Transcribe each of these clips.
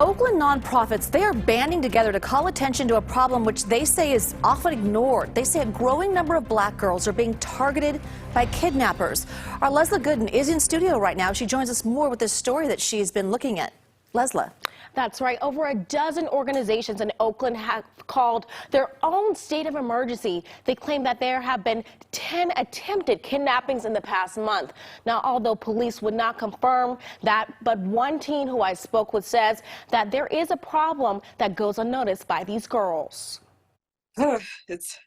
Oakland nonprofits, they are banding together to call attention to a problem which they say is often ignored. They say a growing number of black girls are being targeted by kidnappers. Our Lezla Gooden is in studio right now. She joins us more with this story that she's been looking at. Lezla. That's right. Over a dozen organizations in Oakland have called their own state of emergency. They claim that there have been 10 attempted kidnappings in the past month. Now, although police would not confirm that, but one teen who I spoke with says that there is a problem that goes unnoticed by these girls. It's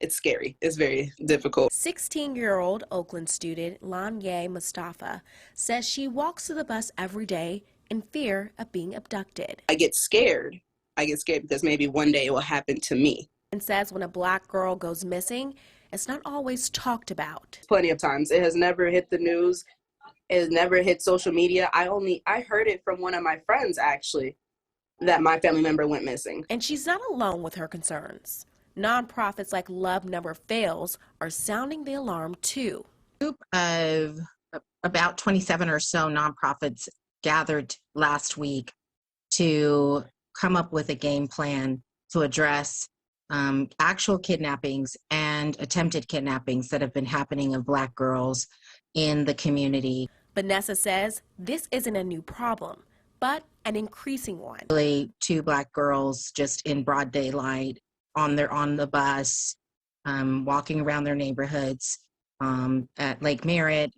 scary. It's very difficult. 16-year-old Oakland student Lanya Mustafa says she walks to the bus every day in fear of being abducted. I get scared. Because maybe one day it will happen to me. And says when a black girl goes missing, it's not always talked about. Plenty of times. It has never hit the news. It has never hit social media. I heard it from one of my friends, actually, that my family member went missing. And she's not alone with her concerns. Nonprofits like Love Never Fails are sounding the alarm too. A group of about 27 or so nonprofits gathered last week to come up with a game plan to address actual kidnappings and attempted kidnappings that have been happening of black girls in the community. Vanessa says this isn't a new problem, but an increasing one. Really, 2 black girls just in broad daylight on the bus, walking around their neighborhoods at Lake Merritt,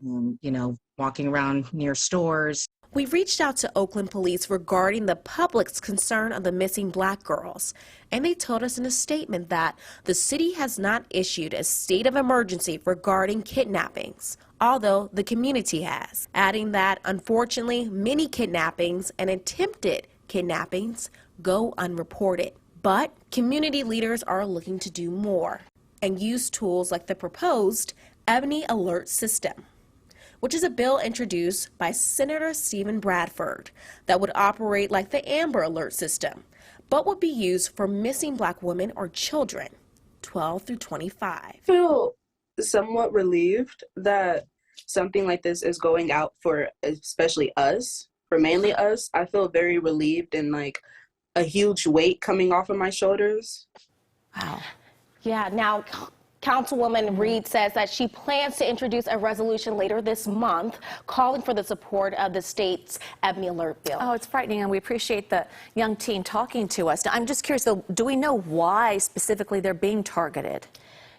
walking around near stores. We reached out to Oakland police regarding the public's concern of the missing black girls, and they told us in a statement that the city has not issued a state of emergency regarding kidnappings, although the community has, adding that unfortunately many kidnappings and attempted kidnappings go unreported. But community leaders are looking to do more and use tools like the proposed Ebony Alert system, which is a bill introduced by Senator Stephen Bradford that would operate like the Amber Alert system, but would be used for missing black women or children 12 through 25. I feel somewhat relieved that something like this is going out for especially us, for mainly us. I feel very relieved and like a huge weight coming off of my shoulders. Wow. Yeah, now Councilwoman Reed says that she plans to introduce a resolution later this month calling for the support of the state's Ebony Alert bill. Oh, it's frightening, and we appreciate the young teen talking to us. Now, I'm just curious, though, do we know why specifically they're being targeted?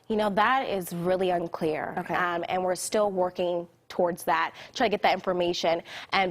You know, that is really unclear, okay. And we're still working towards that, try to get that information.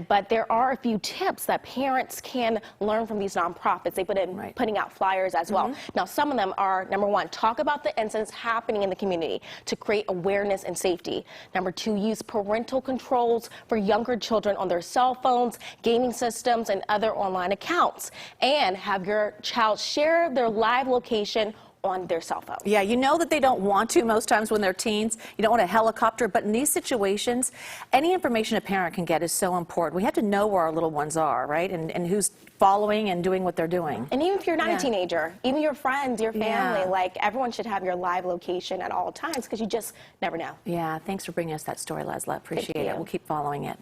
But there are a few tips that parents can learn from these nonprofits. They've been putting out flyers as well. Now, some of them are, number 1, talk about the incidents happening in the community to create awareness and safety. Number 2, use parental controls for younger children on their cell phones, gaming systems, and other online accounts. And have your child share their live location on their cell phone. Yeah, you know that they don't want to most times when they're teens. You don't want a helicopter, but in these situations, any information a parent can get is so important. We have to know where our little ones are, right? And who's following and doing what they're doing. And even if you're not a teenager, even your friends, your family, like everyone should have your live location at all times because you just never know. Yeah, thanks for bringing us that story, Lesla. Appreciate it. We'll keep following it.